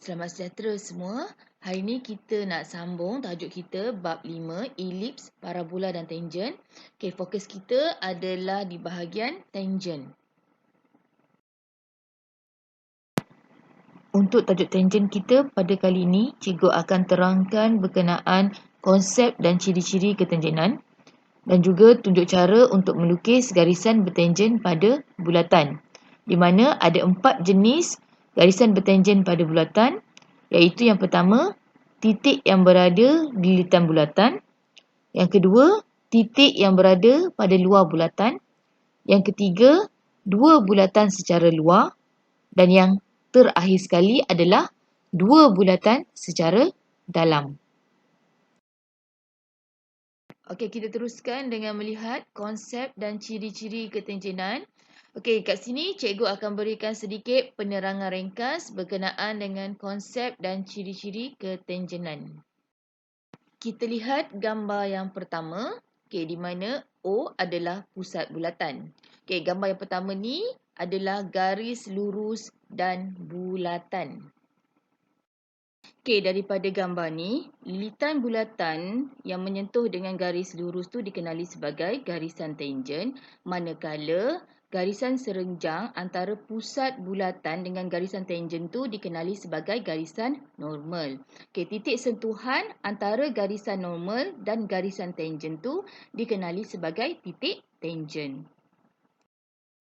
Selamat sejahtera semua. Hari ini kita nak sambung tajuk kita bab 5, elips, parabola dan tangent. Okey, fokus kita adalah di bahagian tangent. Untuk tajuk tangent kita pada kali ini, cikgu akan terangkan berkenaan konsep dan ciri-ciri ketangenan dan juga tunjuk cara untuk melukis garisan bertangen pada bulatan. Di mana ada 4 jenis garisan bertangen pada bulatan, iaitu yang pertama, titik yang berada di lilitan bulatan. Yang kedua, titik yang berada pada luar bulatan. Yang ketiga, dua bulatan secara luar. Dan yang terakhir sekali adalah dua bulatan secara dalam. Okey, kita teruskan dengan melihat konsep dan ciri-ciri ketangenan. Okey, kat sini cikgu akan berikan sedikit penerangan ringkas berkenaan dengan konsep dan ciri-ciri ketangenan. Kita lihat gambar yang pertama, okey, di mana O adalah pusat bulatan. Okey, gambar yang pertama ni adalah garis lurus dan bulatan. Okey, daripada gambar ni, lilitan bulatan yang menyentuh dengan garis lurus tu dikenali sebagai garisan tangent, manakala garisan serenjang antara pusat bulatan dengan garisan tangent tu dikenali sebagai garisan normal. Okey, titik sentuhan antara garisan normal dan garisan tangent tu dikenali sebagai titik tangent.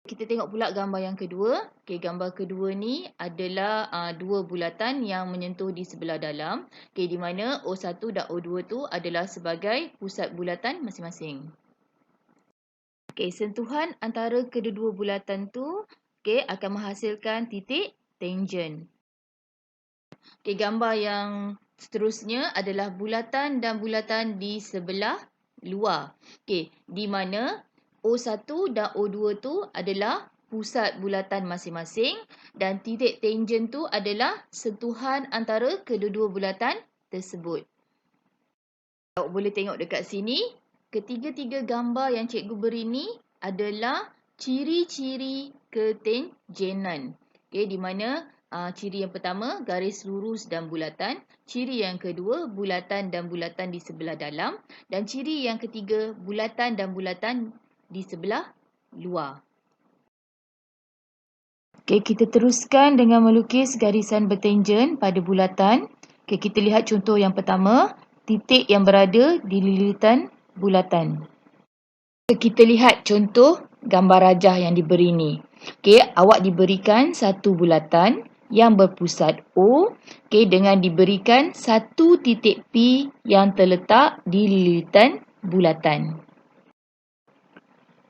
Kita tengok pula gambar yang kedua. Okey, gambar kedua ni adalah dua bulatan yang menyentuh di sebelah dalam. Okey, di mana O1 dan O2 tu adalah sebagai pusat bulatan masing-masing. Okey, sentuhan antara kedua-dua bulatan tu akan menghasilkan titik tangent. Okey, gambar yang seterusnya adalah bulatan dan bulatan di sebelah luar. Okey, di mana O1 dan O2 tu adalah pusat bulatan masing-masing dan titik tangent tu adalah sentuhan antara kedua-dua bulatan tersebut. Awak boleh tengok dekat sini, ketiga-tiga gambar yang cikgu beri ni adalah ciri-ciri ketangenan. Okey, di mana ciri yang pertama, garis lurus dan bulatan. Ciri yang kedua, bulatan dan bulatan di sebelah dalam. Dan ciri yang ketiga, bulatan dan bulatan di sebelah luar. Okey, kita teruskan dengan melukis garisan bertangen pada bulatan. Okey, kita lihat contoh yang pertama, titik yang berada di lilitan bulatan. Kita lihat contoh gambar rajah yang diberi ni. Okey, awak diberikan satu bulatan yang berpusat O, dengan diberikan satu titik P yang terletak di lilitan bulatan.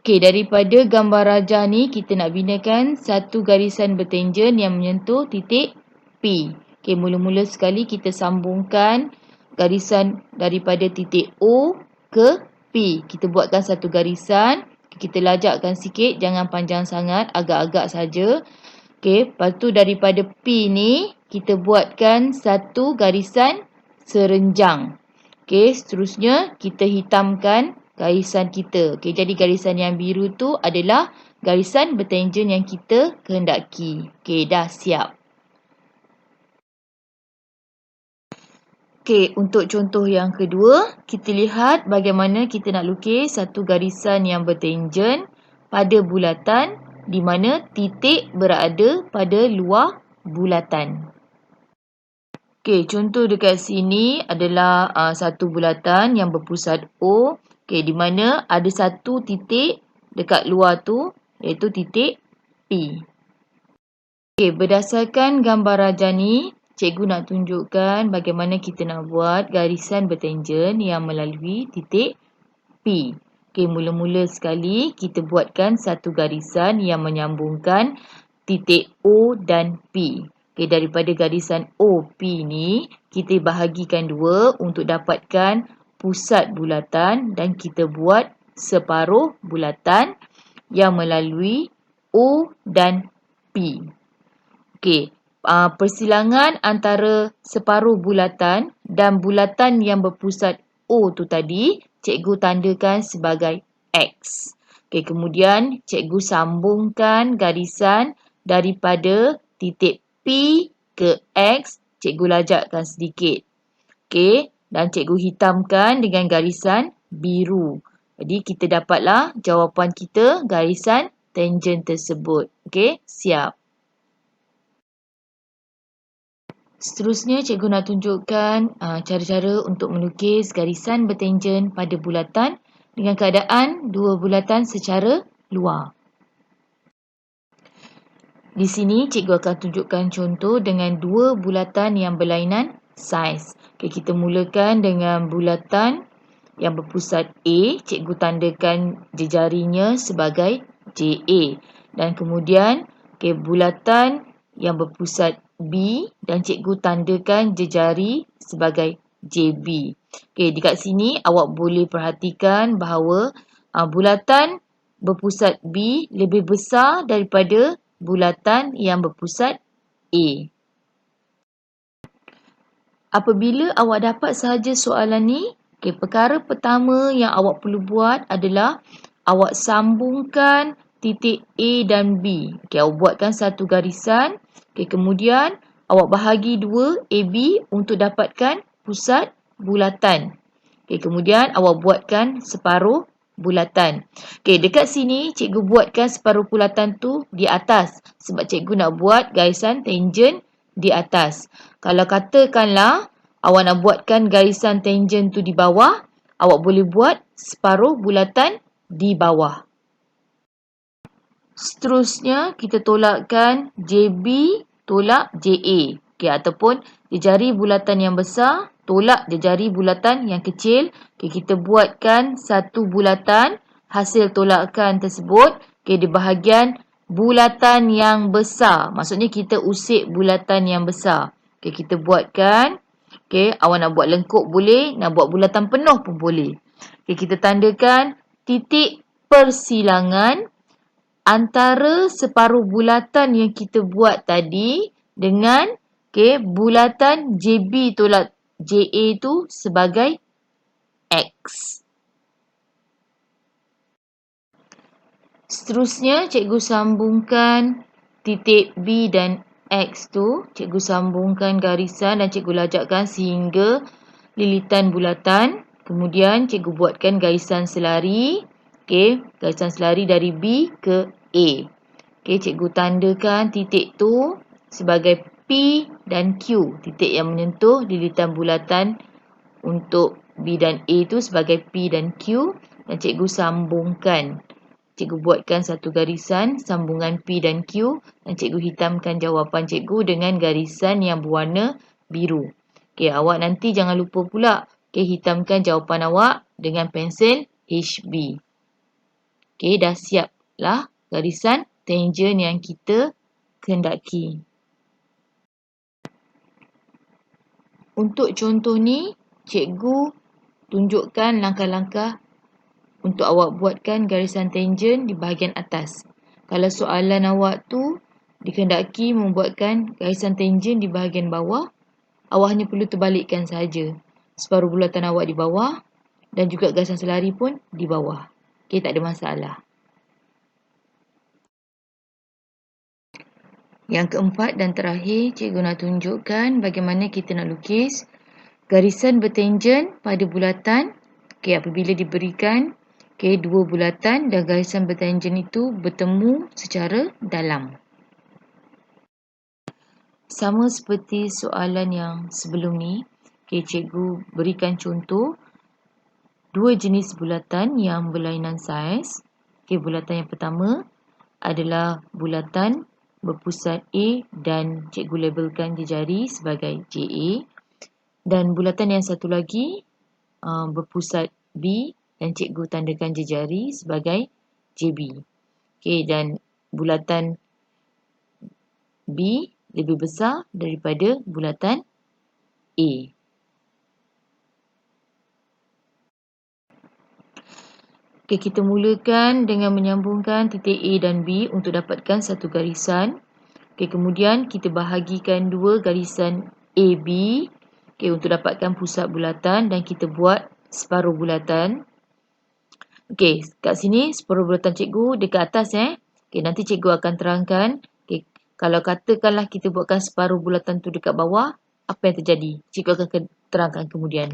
Okey, daripada gambar rajah ni kita nak binakan satu garisan bertangen yang menyentuh titik P. Okey, mula-mula sekali kita sambungkan garisan daripada titik O ke P. Kita buatkan satu garisan. Kita lajakkan sikit, jangan panjang sangat, agak-agak saja. Okey, lepas tu daripada P ni kita buatkan satu garisan serenjang. Okey, seterusnya kita hitamkan garisan kita. Okey, jadi garisan yang biru tu adalah garisan bertangen yang kita kehendaki. Okey, dah siap. Okey, untuk contoh yang kedua, kita lihat bagaimana kita nak lukis satu garisan yang bertangen pada bulatan di mana titik berada pada luar bulatan. Okey, contoh dekat sini adalah satu bulatan yang berpusat O. Okey, di mana ada satu titik dekat luar tu, iaitu titik P. Okey, berdasarkan gambar rajah ni, cikgu nak tunjukkan bagaimana kita nak buat garisan bertangen yang melalui titik P. Okey, mula-mula sekali kita buatkan satu garisan yang menyambungkan titik O dan P. Okey, daripada garisan OP ni, kita bahagikan dua untuk dapatkan pusat bulatan dan kita buat separuh bulatan yang melalui O dan P. Okey, persilangan antara separuh bulatan dan bulatan yang berpusat O tu tadi, cikgu tandakan sebagai X. Okey, kemudian cikgu sambungkan garisan daripada titik P ke X, cikgu lajakkan sedikit. Okey, dan cikgu hitamkan dengan garisan biru. Jadi kita dapatlah jawapan kita garisan tangen tersebut. Okey, siap. Seterusnya cikgu nak tunjukkan cara-cara untuk melukis garisan bertangen pada bulatan dengan keadaan dua bulatan secara luar. Di sini cikgu akan tunjukkan contoh dengan dua bulatan yang berlainan saiz. Okay, kita mulakan dengan bulatan yang berpusat A. Cikgu tandakan jejarinya sebagai JA. Dan kemudian bulatan yang berpusat B dan cikgu tandakan jejari sebagai JB. Okay, dekat sini awak boleh perhatikan bahawa bulatan berpusat B lebih besar daripada bulatan yang berpusat A. Apabila awak dapat sahaja soalan ni, perkara pertama yang awak perlu buat adalah awak sambungkan titik A dan B. Awak buatkan satu garisan. Kemudian awak bahagi dua AB untuk dapatkan pusat bulatan. Kemudian awak buatkan separuh bulatan. Dekat sini cikgu buatkan separuh bulatan tu di atas sebab cikgu nak buat garisan tangen di atas. Kalau katakanlah awak nak buatkan garisan tangen tu di bawah, awak boleh buat separuh bulatan di bawah. Seterusnya kita tolakkan JB tolak JA. Ataupun jejari bulatan yang besar tolak jejari bulatan yang kecil. Kita buatkan satu bulatan hasil tolakan tersebut di bahagian bulatan yang besar. Maksudnya kita usik bulatan yang besar. Kita buatkan. Awak nak buat lengkuk boleh, nak buat bulatan penuh pun boleh. Kita tandakan titik persilangan antara separuh bulatan yang kita buat tadi dengan bulatan JB tolak JA tu sebagai X. Seterusnya cikgu sambungkan titik B dan X tu. Cikgu sambungkan garisan dan cikgu lajakkan sehingga lilitan bulatan. Kemudian cikgu buatkan garisan selari. Garisan selari dari B ke A. Cikgu tandakan titik tu sebagai P dan Q. Titik yang menyentuh lilitan bulatan untuk B dan A tu sebagai P dan Q. Dan cikgu sambungkan. Cikgu buatkan satu garisan sambungan P dan Q. Dan cikgu hitamkan jawapan cikgu dengan garisan yang berwarna biru. Awak nanti jangan lupa pula hitamkan jawapan awak dengan pensel HB. Dah siap lah garisan tangen yang kita kehendaki. Untuk contoh ni, cikgu tunjukkan langkah-langkah untuk awak buatkan garisan tangen di bahagian atas. Kalau soalan awak tu dikehendaki membuatkan garisan tangen di bahagian bawah, awak hanya perlu terbalikkan sahaja. Separuh bulatan awak di bawah dan juga garisan selari pun di bawah. Tak ada masalah. Yang keempat dan terakhir, cikgu nak tunjukkan bagaimana kita nak lukis garisan bertangen pada bulatan. Apabila diberikan dua bulatan dan garisan bertangen itu bertemu secara dalam. Sama seperti soalan yang sebelum ni, cikgu berikan contoh dua jenis bulatan yang berlainan saiz. Bulatan yang pertama adalah bulatan berpusat A dan cikgu labelkan jejari sebagai JA. Dan bulatan yang satu lagi berpusat B dan cikgu tandakan jejari sebagai JB. Dan bulatan B lebih besar daripada bulatan A. Kita mulakan dengan menyambungkan titik A dan B untuk dapatkan satu garisan. Kemudian kita bahagikan dua garisan AB untuk dapatkan pusat bulatan dan kita buat separuh bulatan. Kat sini separuh bulatan cikgu dekat atas. Nanti cikgu akan terangkan. Kalau katakanlah kita buatkan separuh bulatan tu dekat bawah, apa yang terjadi? Cikgu akan terangkan kemudian.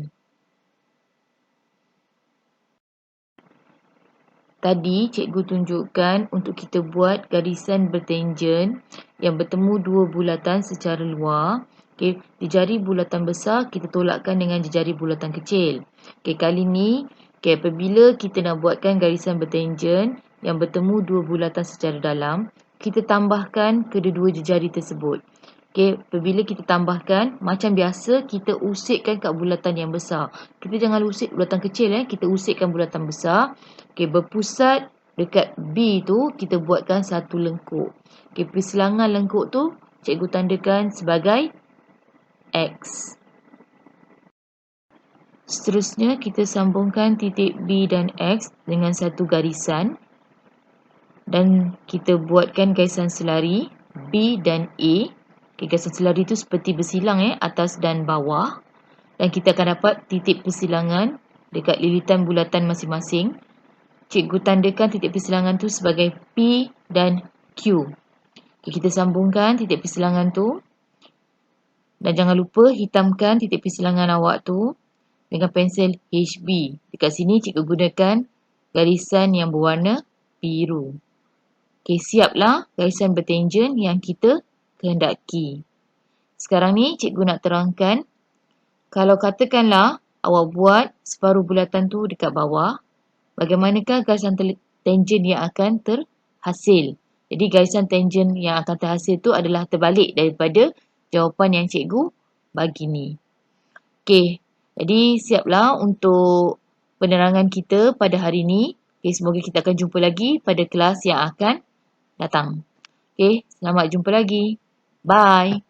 Tadi cikgu tunjukkan untuk kita buat garisan bertangen yang bertemu dua bulatan secara luar. Okay, di jari bulatan besar kita tolakkan dengan jari bulatan kecil. Okay, kali ni apabila kita nak buatkan garisan bertangen yang bertemu dua bulatan secara dalam, kita tambahkan kedua-dua jari tersebut. Okay, apabila kita tambahkan, macam biasa kita usikkan kat bulatan yang besar. Kita jangan usik bulatan kecil, kita usikkan bulatan besar. Okay, berpusat dekat B tu, kita buatkan satu lengkuk. Okay, persilangan lengkuk tu, cikgu tandakan sebagai X. Seterusnya, kita sambungkan titik B dan X dengan satu garisan. Dan kita buatkan garisan selari B dan A. Okay, garisan selari tu seperti bersilang atas dan bawah. Dan kita akan dapat titik persilangan dekat lilitan bulatan masing-masing. Cikgu tandakan titik persilangan tu sebagai P dan Q. Okay, kita sambungkan titik persilangan tu. Dan jangan lupa hitamkan titik persilangan awak tu dengan pensel HB. Dekat sini cikgu gunakan garisan yang berwarna biru. Okay, siaplah garisan bertangen yang kita kehendaki. Sekarang ni cikgu nak terangkan, kalau katakanlah awak buat separuh bulatan tu dekat bawah, bagaimanakah garisan tangen yang akan terhasil? Jadi garisan tangen yang akan terhasil tu adalah terbalik daripada jawapan yang cikgu bagi ni. Okey, jadi siaplah untuk penerangan kita pada hari ni. Okay, semoga kita akan jumpa lagi pada kelas yang akan datang. Okey, selamat jumpa lagi. Bye.